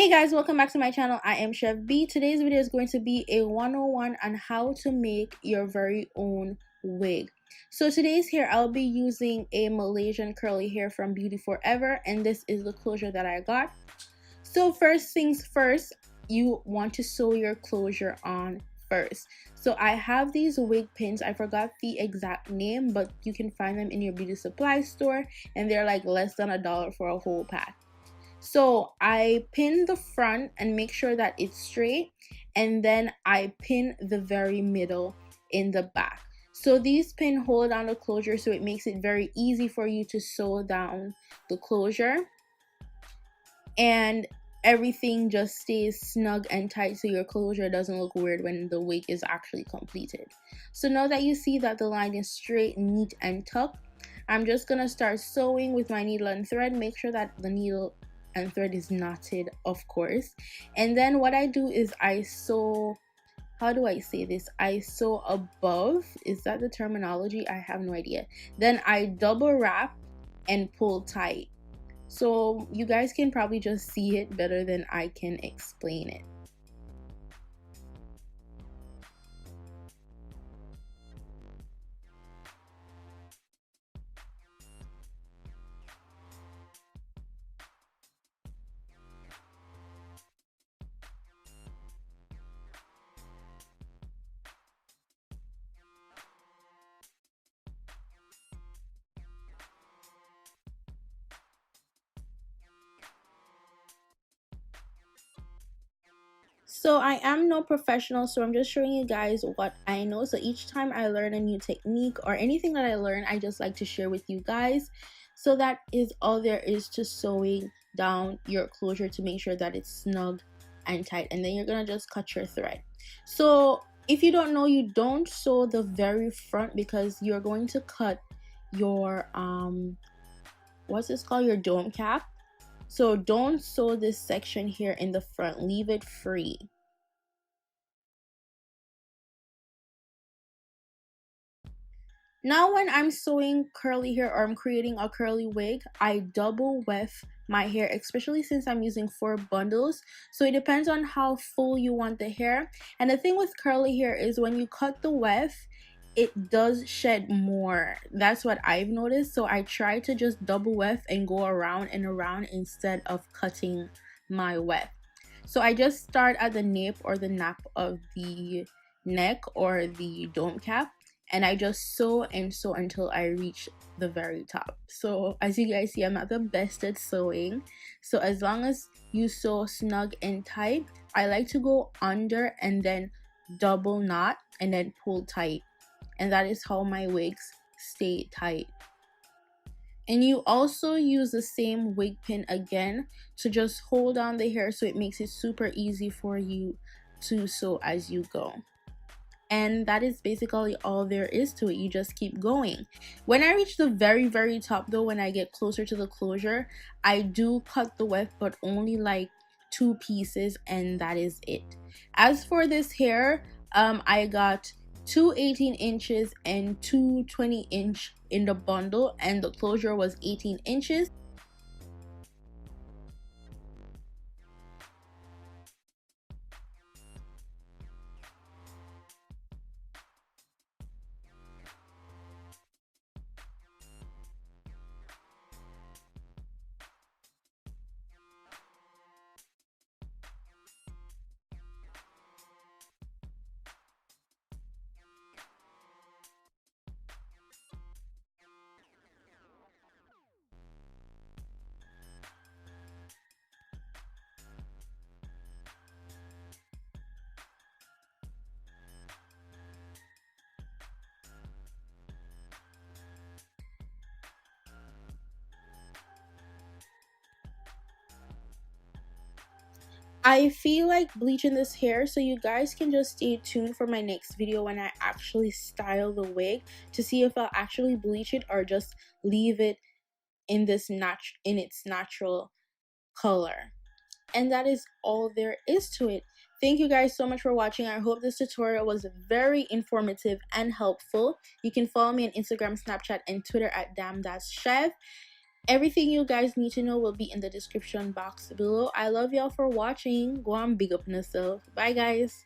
Hey guys, welcome back to my channel. I am Chef B. Today's video is going to be a 101 on how to make your very own wig. So today's hair, I'll be using a Malaysian curly hair from Beauty Forever, and this is the closure that I got. So first things first, you want to sew your closure on first. So I have these wig pins. I forgot the exact name, but you can find them in your beauty supply store, and they're like less than $1 for a whole pack. So I pin the front and make sure that it's straight, and then I pin the very middle in the back. So these pin hold down the closure, so it makes it very easy for you to sew down the closure, and everything just stays snug and tight so your closure doesn't look weird when the wig is actually completed. So now that you see that the line is straight, neat, and tucked, I'm just gonna start sewing with my needle and thread. Make sure that the needle and thread is knotted, of course. And then what I do is I sew, how do I say this? I sew above. Is that the terminology? I have no idea. Then I double wrap and pull tight. So you guys can probably just see it better than I can explain it. So I am no professional, so I'm just showing you guys what I know. So each time I learn a new technique or anything that I learn, I just like to share with you guys. So that is all there is to sewing down your closure, to make sure that it's snug and tight. And then you're gonna just cut your thread. So if you don't know, you don't sew the very front because you're going to cut your what's this called, your dome cap. So don't sew this section here in the front, leave it free. Now when I'm sewing curly hair or I'm creating a curly wig, I double weft my hair, especially since I'm using 4 bundles. So it depends on how full you want the hair. And the thing with curly hair is when you cut the weft, it does shed more. That's what I've noticed. So I try to just double weft and go around and around instead of cutting my weft. So I just start at the nape or the nap of the neck or the dome cap, and I just sew and sew until I reach the very top. So as you guys see, I'm not the best at sewing. So as long as you sew snug and tight, I like to go under and then double knot and then pull tight. And that is how my wigs stay tight. And you also use the same wig pin again to just hold on the hair, so it makes it super easy for you to sew as you go. And that is basically all there is to it. You just keep going. When I reach the very top though, when I get closer to the closure, I do cut the weft, but only like 2 pieces, and that is it. As for this hair, I got 2 18 inches and 2 20-inch in the bundle, and the closure was 18 inches. I feel like bleaching this hair, so you guys can just stay tuned for my next video when I actually style the wig to see if I'll actually bleach it or just leave it in this in its natural color. And that is all there is to it. Thank you guys so much for watching. I hope this tutorial was very informative and helpful. You can follow me on Instagram, Snapchat, and Twitter at damn that's chef. Everything you guys need to know will be in the description box below. I love y'all for watching. Go on, big up yourself. Bye guys.